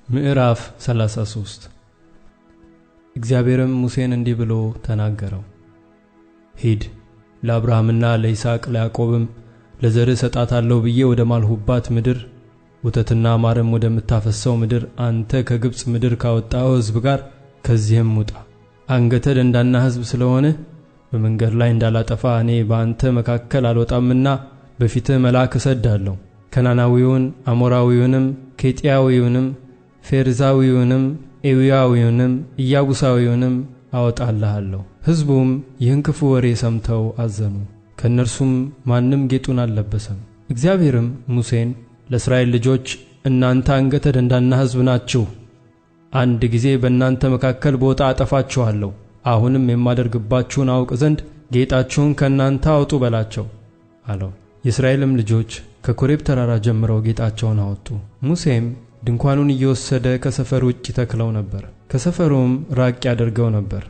ምዕራፍ 33 እግዚአብሔርም ሙሴን እንዲህ ብሎ ተናገረው። ሂድ፣ ለአብርሃምና ለይስሐቅ ለያዕቆብም ለዘርህ እሰጣታለሁ ብዬ ወደ ማልሁባት ምድር፣ ወተትና ማርም ወደምታፈሰው ምድር፣ አንተ ከግብፅ ምድር ካወጣኸው ሕዝብ ጋር ከዚህም ውጣ። አንገተ ደንዳና ሕዝብ ስለሆነ በመንገድ ላይ እንዳላጠፋ እኔ በአንተ መካከል አልወጣምና በፊትህ መልአክ እሰድዳለሁ። ከናናዊውን፣ አሞራዊውንም፣ ኬጢያዊውንም፣ ፌርዛዊውንም፣ ኤዊያዊውንም፣ ኢያቡሳዊውንም አወጣልሃለሁ። ሕዝቡም ይህን ክፉ ወሬ ሰምተው አዘኑ፣ ከእነርሱም ማንም ጌጡን አልለበሰም። እግዚአብሔርም ሙሴን ለእስራኤል ልጆች እናንተ አንገተ ደንዳና ሕዝብ ናችሁ፣ አንድ ጊዜ በእናንተ መካከል በወጣ አጠፋችኋለሁ። አሁንም የማደርግባችሁን አውቅ ዘንድ ጌጣችሁን ከእናንተ አውጡ በላቸው አለው። የእስራኤልም ልጆች ከኮሬብ ተራራ ጀምረው ጌጣቸውን አወጡ። ሙሴም ድንኳኑን እየወሰደ ከሰፈር ውጭ ተክለው ነበር፣ ከሰፈሩም ራቅ ያደርገው ነበር።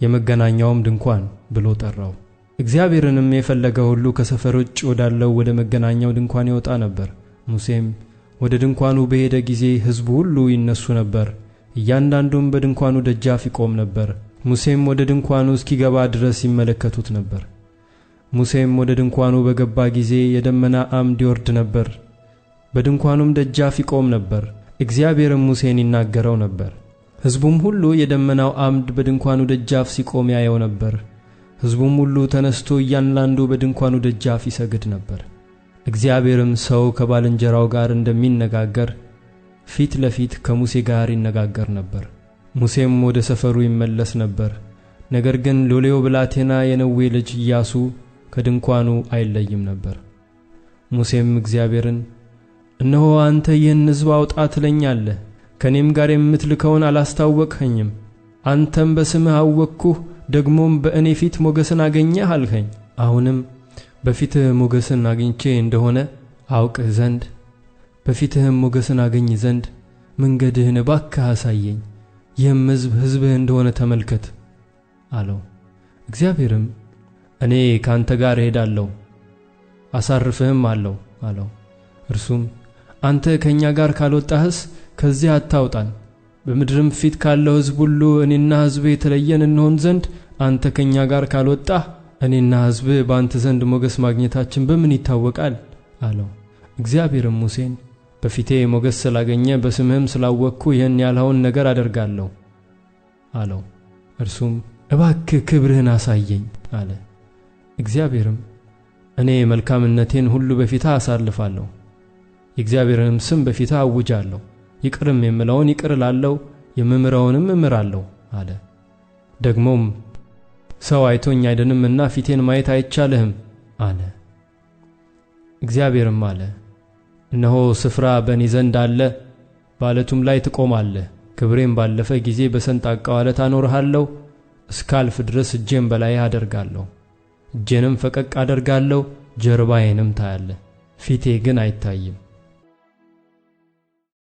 የመገናኛውም ድንኳን ብሎ ጠራው። እግዚአብሔርንም የፈለገ ሁሉ ከሰፈር ውጭ ወዳለው ወደ መገናኛው ድንኳን ይወጣ ነበር። ሙሴም ወደ ድንኳኑ በሄደ ጊዜ ሕዝቡ ሁሉ ይነሱ ነበር፣ እያንዳንዱም በድንኳኑ ደጃፍ ይቆም ነበር። ሙሴም ወደ ድንኳኑ እስኪገባ ድረስ ይመለከቱት ነበር። ሙሴም ወደ ድንኳኑ በገባ ጊዜ የደመና አምድ ይወርድ ነበር፣ በድንኳኑም ደጃፍ ይቆም ነበር። እግዚአብሔርም ሙሴን ይናገረው ነበር። ሕዝቡም ሁሉ የደመናው አምድ በድንኳኑ ደጃፍ ሲቆም ያየው ነበር። ሕዝቡም ሁሉ ተነስቶ እያንዳንዱ በድንኳኑ ደጃፍ ይሰግድ ነበር። እግዚአብሔርም ሰው ከባልንጀራው ጋር እንደሚነጋገር ፊት ለፊት ከሙሴ ጋር ይነጋገር ነበር። ሙሴም ወደ ሰፈሩ ይመለስ ነበር። ነገር ግን ሎሌው ብላቴና የነዌ ልጅ ኢያሱ ከድንኳኑ አይለይም ነበር። ሙሴም እግዚአብሔርን እነሆ አንተ ይህን ሕዝብ አውጣ ትለኛለህ፣ ከእኔም ጋር የምትልከውን አላስታወቅኸኝም። አንተም በስምህ አወቅኩህ፣ ደግሞም በእኔ ፊት ሞገስን አገኘህ አልኸኝ። አሁንም በፊትህ ሞገስን አግኝቼ እንደሆነ አውቅህ ዘንድ በፊትህም ሞገስን አገኝ ዘንድ መንገድህን እባክህ አሳየኝ፣ ይህም ሕዝብ ሕዝብህ እንደሆነ ተመልከት አለው። እግዚአብሔርም እኔ ካንተ ጋር እሄዳለሁ አሳርፍህም አለው። እርሱም አንተ ከእኛ ጋር ካልወጣህስ ከዚህ አታውጣን፣ በምድርም ፊት ካለው ሕዝብ ሁሉ እኔና ሕዝብህ የተለየን እንሆን ዘንድ አንተ ከእኛ ጋር ካልወጣህ እኔና ሕዝብህ በአንተ ዘንድ ሞገስ ማግኘታችን በምን ይታወቃል አለው። እግዚአብሔርም ሙሴን በፊቴ ሞገስ ስላገኘ በስምህም ስላወቅኩ ይህን ያልኸውን ነገር አደርጋለሁ አለው። እርሱም እባክህ ክብርህን አሳየኝ አለ። እግዚአብሔርም እኔ መልካምነቴን ሁሉ በፊትህ አሳልፋለሁ፣ የእግዚአብሔርንም ስም በፊትህ አውጃለሁ። ይቅርም የምለውን ይቅር እላለሁ፣ የምምረውንም እምራለሁ አለ። ደግሞም ሰው አይቶኝ አይድንምና ፊቴን ማየት አይቻልህም አለ። እግዚአብሔርም አለ እነሆ ስፍራ በእኔ ዘንድ አለ፣ በዓለቱም ላይ ትቆማለህ። ክብሬም ባለፈ ጊዜ በሰንጣቃው ዓለት አኖርሃለሁ። እስካልፍ ድረስ እጄን በላይህ አደርጋለሁ፣ እጄንም ፈቀቅ አደርጋለሁ፣ ጀርባዬንም ታያለህ፣ ፊቴ ግን አይታይም።